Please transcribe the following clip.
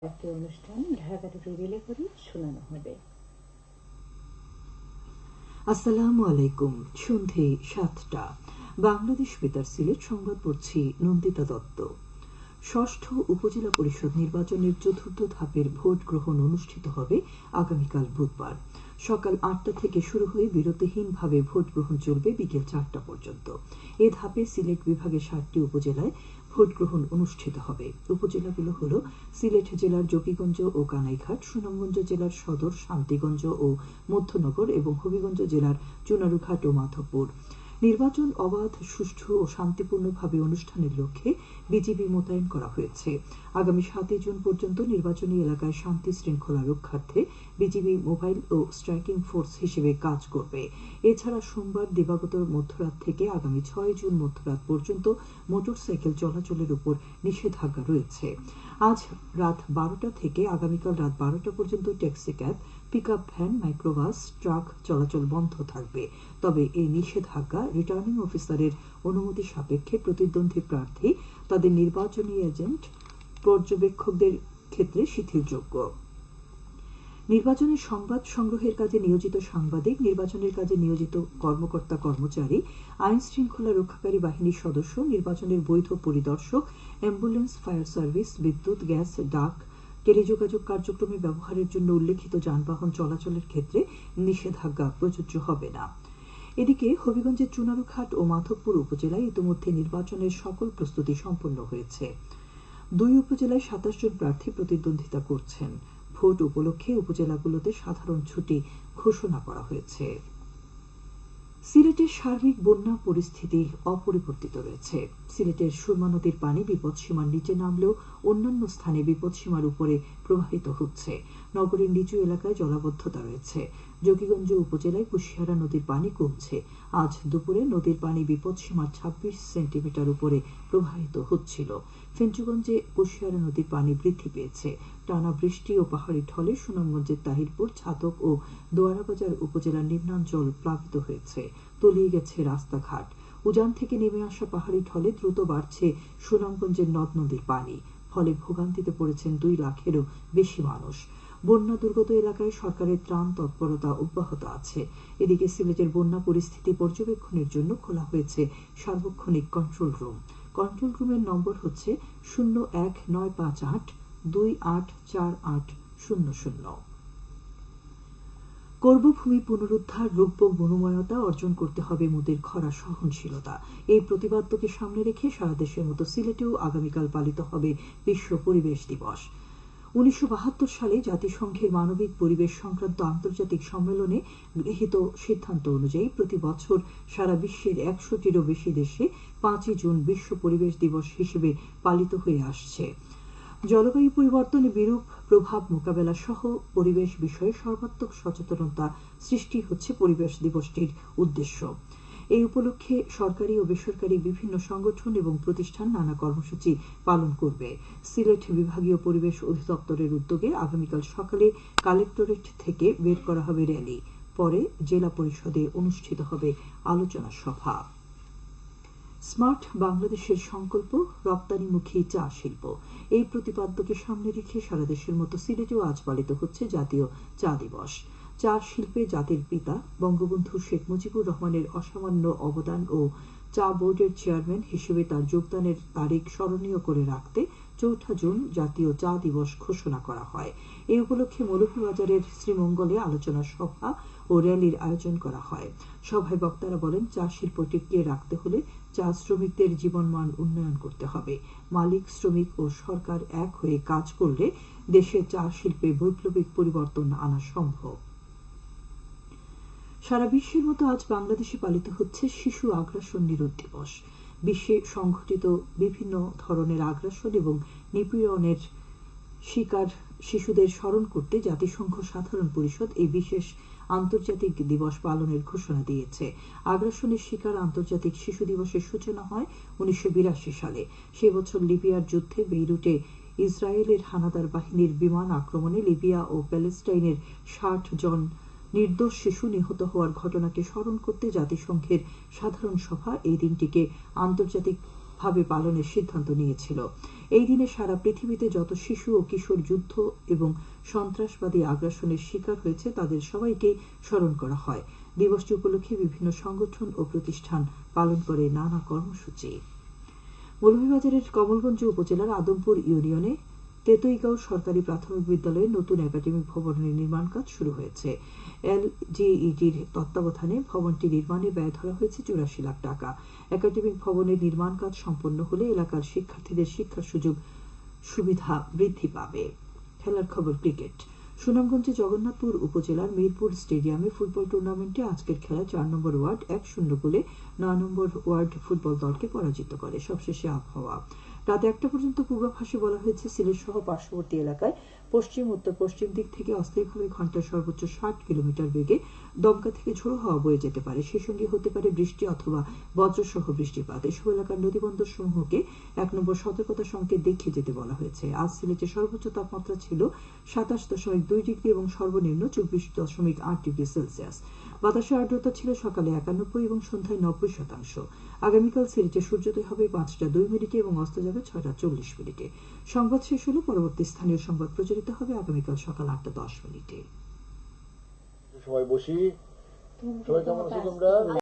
একটি অনুষ্ঠান ঢাকা থেকে রিলে করে শোনানো হবে। আসসালামু আলাইকুম। সন্ধে ৭টা। বাংলাদেশ বেতার সিলেট সংবাদ পড়ছি নন্দিতা দত্ত। ষষ্ঠ উপজেলা পরিষদ নির্বাচনের চতুর্থ ধাপের ভোট গ্রহণ অনুষ্ঠিত হবে আগামীকাল বুধবার। সকাল ৮টা থেকে শুরু হয়ে বিরতিহীনভাবে ভোট গ্রহণ চলবে বিকেল ৪টা পর্যন্ত। এ ধাপে সিলেট বিভাগের ৭টি উপজেলায় ভোট গ্রহণ অনুষ্ঠিত হবে। উপজেলাগুলো হল সিলেট জেলার জকিগঞ্জ ও কানাইঘাট, সুনামগঞ্জ জেলার সদর, শান্তিগঞ্জ ও মধ্যনগর এবং হবিগঞ্জ জেলার চুনারুঘাট ও মাধবপুর। নির্বাচন অবাধ, সুষ্ঠু ও শান্তিপূর্ণভাবে অনুষ্ঠানের লক্ষ্যে বিজিবি মোতায়েন করা হয়েছে। আগামী ৭ জুন পর্যন্ত নির্বাচনী এলাকায় শান্তি শৃঙ্খলা রক্ষার্থে বিজিবি মোবাইল ও স্ট্রাইকিং ফোর্স হিসেবে কাজ করবে। এছাড়া সোমবার দিবাগত মধ্যরাত থেকে আগামী ৬ জুন মধ্যরাত পর্যন্ত মোটরসাইকেল চলাচলের উপর নিষেধাজ্ঞা রয়েছে। আজ রাত 12টা থেকে আগামীকাল রাত 12টা পর্যন্ত taxi cab, pickup van, microbus, truck চলাচল বন্ধ থাকবে। তবে এই নিষেধাজ্ঞা রিটার্নিং অফিসারের অনুমতি সাপেক্ষে প্রতিদ্বন্দ্বী প্রার্থী, তাদের নির্বাচনী এজেন্ট, পর্যবেক্ষকদের ক্ষেত্রে শিথিলযোগ্য। নির্বাচনের সংবাদ সংগ্রহের কাজে নিয়োজিত সাংবাদিক, নির্বাচনের কাজে নিয়োজিত কর্মকর্তা কর্মচারী, আইন শৃঙ্খলা রক্ষাকারী বাহিনীর সদস্য, নির্বাচনের বৈধ পরিদর্শক, অ্যাম্বুলেন্স, ফায়ার সার্ভিস, বিদ্যুৎ, গ্যাস, ডাক, টেলিযোগাযোগ কার্যক্রমে ব্যবহারের জন্য উল্লেখিত যানবাহন চলাচলের ক্ষেত্রে নিষেধাজ্ঞা প্রযোজ্য হবে না। এদিকে হবিগঞ্জের চুনারুঘাট ও মাধবপুর উপজেলায় ইতিমধ্যে নির্বাচনের সকল প্রস্তুতি সম্পন্ন হয়েছে। দুই উপজেলায় ২৭ জন প্রার্থী প্রতিদ্বন্দ্বিতা করছেন। ভোট উপলক্ষে উপজেলাগুলোতে সাধারণ ছুটি ঘোষণা করা হয়েছে। সিলেটের সার্বিক বন্যা পরিস্থিতি অপরিবর্তিত রয়েছে। সিলেটের সুরমা নদীর পানি বিপদসীমার নিচে নামলেও অন্যান্য স্থানে বিপদসীমার উপরে প্রবাহিত হচ্ছে। নগরীর নিচু এলাকায় জলাবদ্ধতা রয়েছে। জকিগঞ্জ উপজেলায় কুশিয়ারা নদীর পানি কমছে। আজ দুপুরে নদীর পানি বিপদসীমার ২৬ সেন্টিমিটার উপরে প্রবাহিত হচ্ছিল। ফেঞ্চুগঞ্জে কুশিয়ারা নদীর পানি বৃদ্ধি পেয়েছে। টানা বৃষ্টি ও পাহাড়ি ঢলে সুনামগঞ্জের তাহিরপুর, ছাতক ও দোয়ারাবাজার উপজেলার নিম্নাঞ্চল প্লাবিত হয়েছে। তলিয়ে গেছে রাস্তাঘাট। উজান থেকে নেমে আসা পাহাড়ি ঢলে দ্রুত বাড়ছে সুনামগঞ্জের নদ নদীর পানি। ফলে ভোগান্তিতে পড়েছেন ২ লাখেরও বেশি মানুষ। বন্যা দুর্গত এলাকায় সরকারের ত্রাণ তৎপরতা অব্যাহত আছে। এদিকে সিলেটের বন্যা পরিস্থিতি পর্যবেক্ষণের জন্য খোলা হয়েছে সার্বক্ষণিক কন্ট্রোল রুম। কন্ট্রোল রুমের নম্বর হচ্ছে 01৯৫৮284800। কর্মভূমি পুনরুদ্ধার, রূপ মনোময়তা অর্জন করতে হবে মোদের খরা সহনশীলতা। এই প্রতিপাদ্যকে সামনে রেখে সারা দেশের মতো সিলেটেও আগামীকাল পালিত হবে বিশ্ব পরিবেশ দিবস। ১৯৭২ সালে জাতিসংঘের মানবিক পরিবেশ সংক্রান্ত আন্তর্জাতিক সম্মেলনে গৃহীত সিদ্ধান্ত অনুযায়ী প্রতি বছর সারা বিশ্বের ১০০টিরও বেশি দেশে ৫ই জুন বিশ্ব পরিবেশ দিবস হিসেবে পালিত হয়ে আসছে। জলবায়ু পরিবর্তনের বিরূপ প্রভাব মোকাবেলা সহ পরিবেশ বিষয়ে সর্বাত্মক সচেতনতা সৃষ্টি হচ্ছে পরিবেশ দিবসটির উদ্দেশ্য। এই উপলক্ষে সরকারি ও বেসরকারি বিভিন্ন সংগঠন এবং প্রতিষ্ঠান নানা কর্মসূচি পালন করবে। সিলেট বিভাগীয় পরিবেশ অধিদপ্তরের উদ্যোগে আগামীকাল সকালে কালেক্টরেট থেকে বের করা হবে র্যালি। পরে জেলা পরিষদে অনুষ্ঠিত হবে আলোচনা সভা। স্মার্ট বাংলাদেশের সংকল্প, রপ্তানিমুখী চা শিল্প। এই প্রতিপাদ্যকে সামনে রেখে সারা দেশের মতো সিলেটেও আজ পালিত হচ্ছে জাতীয় চা দিবস। চা শিল্পে জাতির পিতা বঙ্গবন্ধু শেখ মুজিবুর রহমানের অসামান্য অবদান ও চা বোর্ডের চেয়ারম্যান হিসেবে তার যোগদানের তারিখ স্মরণীয় করে রাখতে ৪ জুন জাতীয় চা দিবস ঘোষণা করা হয়। এই উপলক্ষে মৌলভীবাজারের শ্রীমঙ্গলে আলোচনা সভা ও র্যালির আয়োজন করা হয়। সভায় বক্তারা বলেন, চা শিল্প টিকিয়ে রাখতে হলে চা শ্রমিকদের জীবনমান উন্নয়ন করতে হবে। মালিক, শ্রমিক ও সরকার এক হয়ে কাজ করলে দেশে চা শিল্পে বৈপ্লবিক পরিবর্তন আনা সম্ভব। সারা বিশ্বের মতো আজ বাংলাদেশে পালিত হচ্ছে শিশু আগ্রাসন নিরোধ দিবস। বিশ্বে সংঘটিত বিভিন্ন ধরনের আগ্রাসন এবং নিপীড়নের শিকার শিশুদের স্মরণ করতে জাতিসংঘ সাধারণ পরিষদ এই বিশেষ আন্তর্জাতিক দিবস পালনের ঘোষণা দিয়েছে। আগ্রাসনের শিকার আন্তর্জাতিক শিশু দিবসের সূচনা হয় ১৯৮২ সালে। সে বছর লিবিয়ার যুদ্ধে বেইরুটে ইসরায়েলের হানাদার বাহিনীর বিমান আক্রমণে লিবিয়া ও প্যালেস্টাইনের ৬০ জন নির্দোষ শিশু নিহত হওয়ার ঘটনাকে স্মরণ করতে জাতিসংঘের সাধারণ সভা এই দিনটিকে আন্তর্জাতিকভাবে পালনের সিদ্ধান্ত নিয়েছিল। এই দিনে সারা পৃথিবীতে যত শিশু ও কিশোর যুদ্ধ এবং সন্ত্রাসবাদী আগ্রাসনের শিকার হয়েছে তাদের সবাইকেই স্মরণ করা হয়। দিবসটি উপলক্ষে বিভিন্ন সংগঠন ও প্রতিষ্ঠান পালন করে নানা কর্মসূচি। মৌলভীবাজারের কমলগঞ্জ উপজেলার আদমপুর ইউনিয়নে তেতইগাঁও সরকারি প্রাথমিক বিদ্যালয়ে নতুন একাডেমিক ভবনের নির্মাণ কাজ শুরু হয়েছে। LGEDর তত্ত্বাবধানে ভবনটি নির্মাণে ব্যয় ধরা হয়েছে 84 লাখ টাকা। একাডেমিক ভবনের নির্মাণ কাজ সম্পন্ন হলে এলাকার শিক্ষার্থীদের শিক্ষার সুবিধা বৃদ্ধি পাবে। খেলার খবর ক্রিকেট। সুনামগঞ্জে জগন্নাথপুর উপজেলার মিরপুর স্টেডিয়ামে ফুটবল টুর্নামেন্টে আজকের খেলায় 4 নম্বর ওয়ার্ড 1-0 গোলে 9 নম্বর ওয়ার্ড ফুটবল দলকে পরাজিত করে। সবশেষে আবহাওয়া। রাত 1টা পর্যন্ত পূর্বাভাসে বলা হয়েছে সিলেট সহ পার্শ্ববর্তী এলাকায় পশ্চিম উত্তর পশ্চিম দিক থেকে অস্থায়ীভাবে ঘন্টায় সর্বোচ্চ 60 কিলোমিটার বেগে দমকা থেকে ঝোড়ো হাওয়া বয়ে যেতে পারে। সেই সঙ্গে হতে পারে বৃষ্টি অথবা বজ্রসহ বৃষ্টিপাত। এসব এলাকার নদীবন্দর সমূহকে 1 নম্বর সতর্কতা সংকেত দেখিয়ে যেতে বলা হয়েছে। আজ সিলেটে সর্বোচ্চ তাপমাত্রা ছিল 27.2 ডিগ্রি এবং সর্বনিম্ন 24.8 ডিগ্রি সেলসিয়াস। বাতাসের আর্দ্রতা ছিল সকালে 91 এবং সন্ধ্যায় 90%। আগামীকাল সিলেটে সূর্যোদয় হবে 5টা 2 মিনিটে এবং অস্ত যাবে 6টা 40 মিনিটে। সংবাদ শেষ হলো। পরবর্তী স্থানীয় সংবাদ প্রচারিত হবে আগামীকাল সকাল 8টা 10 মিনিটে। সবাই বসি। সবাই কেমন আছো তোমরা?